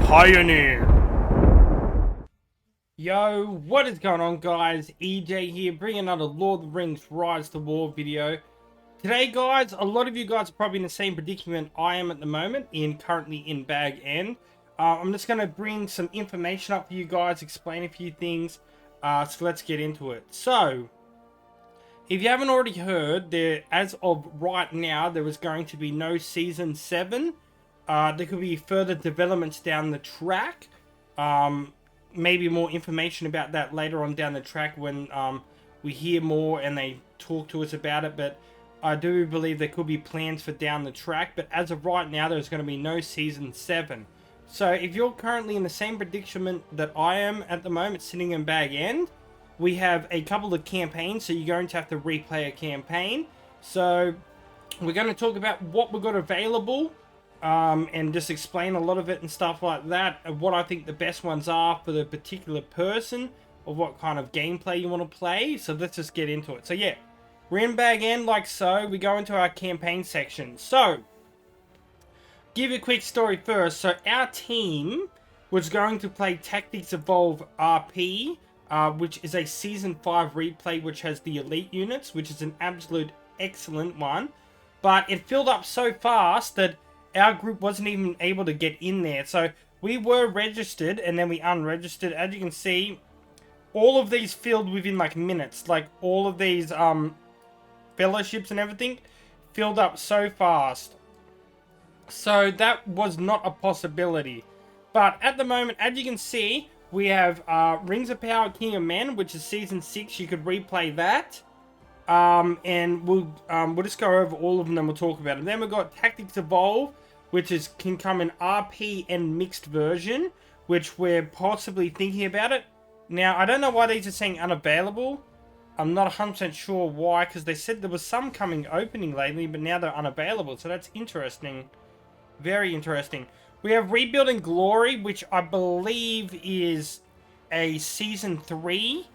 Pioneer. Yo, what is going on, guys? EJ here, bringing another Lord of the Rings Rise to War video. Today, guys, a lot of you guys are probably in the same predicament I am at the moment, currently in Bag End. I'm just going to bring some information up for you guys, explain a few things, so let's get into it. So, if you haven't already heard, as of right now, there is going to be no Season 7. There could be further developments down the track. Maybe more information about that later on down the track when we hear more and they talk to us about it. But I do believe there could be plans for down the track. But as of right now, there's going to be no Season 7. So if you're currently in the same predicament that I am at the moment, sitting in Bag End, we have a couple of campaigns. So you're going to have to replay a campaign. So we're going to talk about what we've got available. And just explain a lot of it and stuff like that, and what I think the best ones are for the particular person, or what kind of gameplay you want to play. So let's just get into it. So yeah, we're in Bag End like so. We go into our campaign section. So, give you a quick story first. So our team was going to play Tactics Evolve RP, which is a Season 5 replay, which has the elite units, which is an absolute excellent one. But it filled up so fast that our group wasn't even able to get in there. So we were registered and then we unregistered. As you can see, all of these filled within like minutes. Like all of these fellowships and everything filled up so fast. So that was not a possibility. But at the moment, as you can see, we have Rings of Power, King of Men, which is Season 6. You could replay that. And we'll just go over all of them and we'll talk about them. Then we've got Tactics Evolve, which can come in RP and mixed version, which we're possibly thinking about it. Now, I don't know why these are saying unavailable. I'm not 100% sure why, because they said there was some opening lately, but now they're unavailable. So that's interesting. Very interesting. We have Rebuilding Glory, which I believe is a Season 3.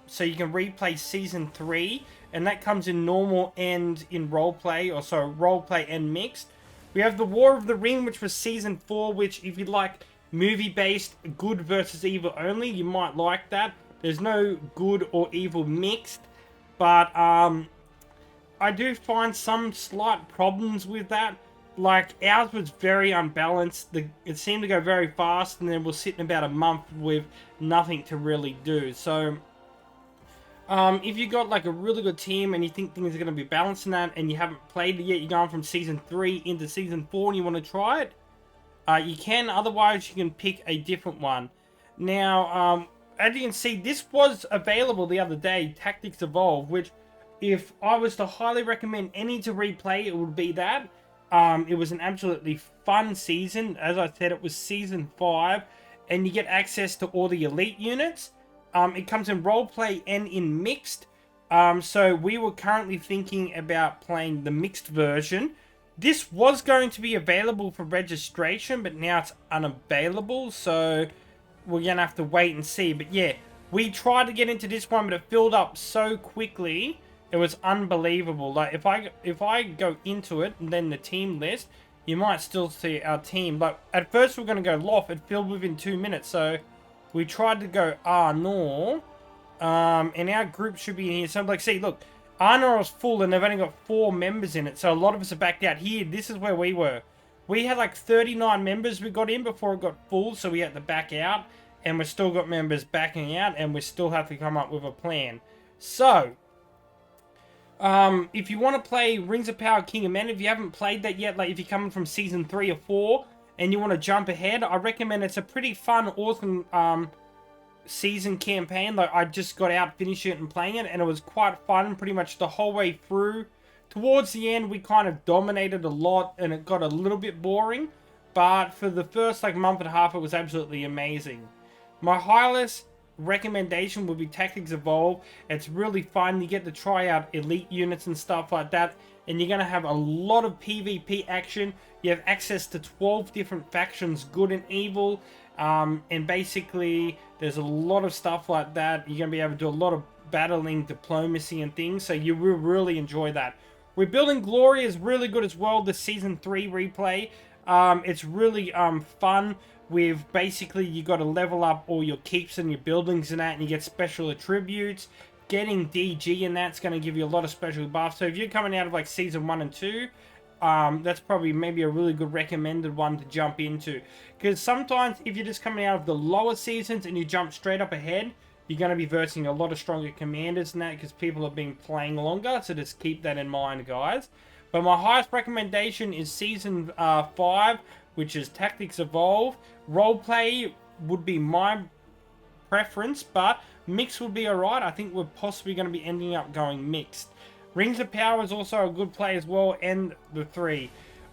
So you can replay Season 3, and that comes in normal and in roleplay, or so roleplay and mixed. We have The War of the Ring, which was Season 4, which if you like movie-based good versus evil only, you might like that. There's no good or evil mixed, but I do find some slight problems with that. Like, ours was very unbalanced. It seemed to go very fast, and then we'll sit in about a month with nothing to really do. So if you got like a really good team and you think things are going to be balanced in that and you haven't played it yet, you're going from Season 3 into Season 4 and you want to try it, you can. Otherwise, you can pick a different one. Now, as you can see, this was available the other day, Tactics Evolve, which if I was to highly recommend any to replay, it would be that. It was an absolutely fun season. As I said, it was Season 5 and you get access to all the elite units. It comes in roleplay and in mixed. So we were currently thinking about playing the mixed version. This was going to be available for registration, but now it's unavailable. So we're going to have to wait and see. But yeah, we tried to get into this one, but it filled up so quickly. It was unbelievable. Like if I go into it and then the team list, you might still see our team. Like at first we're going to go Lotr. It filled within 2 minutes. So we tried to go Arnor, and our group should be in here. So, like, see, look, Arnor is full, and they've only got 4 members in it. So, a lot of us are backed out here. This is where we were. We had, like, 39 members we got in before it got full, so we had to back out. And we've still got members backing out, and we still have to come up with a plan. So, if you want to play Rings of Power, King of Men, if you haven't played that yet, like, if you're coming from Season 3 or 4, and you want to jump ahead, I recommend. It's a pretty fun, awesome season campaign. Like I just got out, finishing it and playing it, and it was quite fun pretty much the whole way through. Towards the end, we kind of dominated a lot, and it got a little bit boring. But for the first like month and a half, it was absolutely amazing. My highest recommendation would be Tactics Evolve. It's really fun. You get to try out elite units and stuff like that, and you're going to have a lot of PvP action. You have access to 12 different factions, good and evil, and basically there's a lot of stuff like that. You're going to be able to do a lot of battling, diplomacy and things, so you will really enjoy that. Rebuilding Glory is really good as well, the Season 3 replay. It's really fun. With basically, you got to level up all your keeps and your buildings and that, and you get special attributes. Getting DG and that's going to give you a lot of special buffs. So if you're coming out of like season 1 and 2, that's probably maybe a really good recommended one to jump into. Because sometimes if you're just coming out of the lower seasons and you jump straight up ahead, you're going to be versing a lot of stronger commanders and that, because people have been playing longer. So just keep that in mind, guys. But my highest recommendation is season 5, which is Tactics Evolve. Roleplay would be my preference, but mixed would be alright. I think we're possibly going to be ending up going mixed. Rings of Power is also a good play as well, and the 3.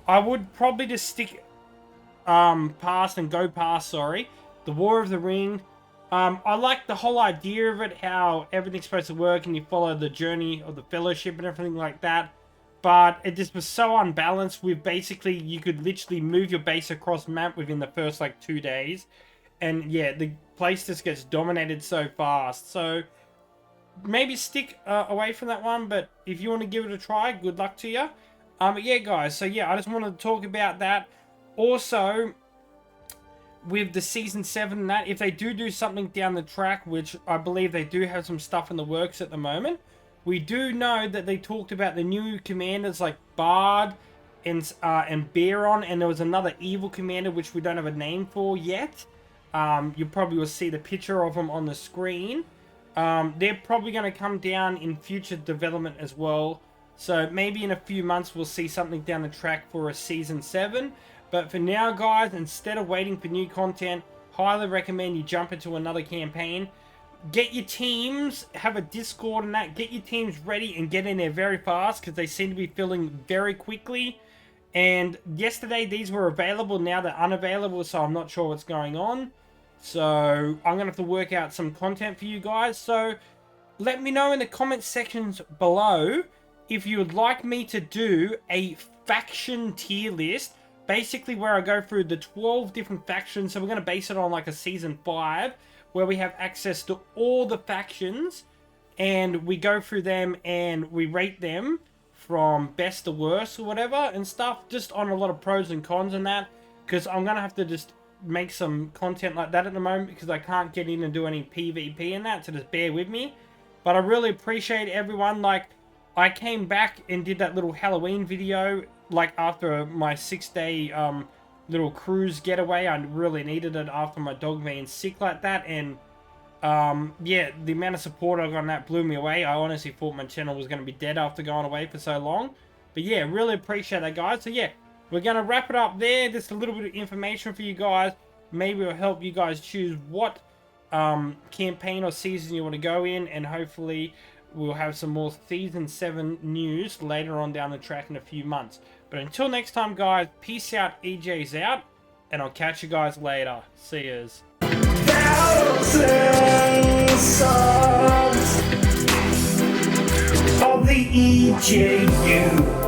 I would probably just stick past and go past, sorry. The War of the Ring. I like the whole idea of it, how everything's supposed to work and you follow the journey of the Fellowship and everything like that. But it just was so unbalanced with basically you could literally move your base across map within the first like 2 days. And yeah, the place just gets dominated so fast. So maybe stick away from that one. But if you want to give it a try, good luck to you. But yeah, guys. So yeah, I just wanted to talk about that. Also, with the Season 7 and that, if they do something down the track, which I believe they do have some stuff in the works at the moment, we do know that they talked about the new commanders like Bard and Baron, and there was another evil commander which we don't have a name for yet. You probably will see the picture of them on the screen. They're probably going to come down in future development as well. So maybe in a few months we'll see something down the track for a Season 7. But for now, guys, instead of waiting for new content, highly recommend you jump into another campaign. Get your teams, have a Discord and that, get your teams ready and get in there very fast, because they seem to be filling very quickly. And yesterday these were available, now they're unavailable, so I'm not sure what's going on. So I'm going to have to work out some content for you guys. So let me know in the comment sections below if you would like me to do a faction tier list, basically where I go through the 12 different factions. So we're going to base it on like a Season 5, where we have access to all the factions, and we go through them and we rate them from best to worst or whatever and stuff, just on a lot of pros and cons and that, because I'm going to have to just make some content like that at the moment, because I can't get in and do any PvP and that, so just bear with me. But I really appreciate everyone. Like, I came back and did that little Halloween video, like after my 6-day little cruise getaway. I really needed it after my dog being sick like that, and yeah, the amount of support I got on that blew me away. I honestly thought my channel was going to be dead after going away for so long. But yeah, really appreciate that, guys. So yeah, we're going to wrap it up there. Just a little bit of information for you guys. Maybe it'll help you guys choose what campaign or season you want to go in, and hopefully we'll have some more Season 7 news later on down the track in a few months. But until next time, guys, peace out, EJ's out, and I'll catch you guys later. See yous. Thousands songs of the EJU.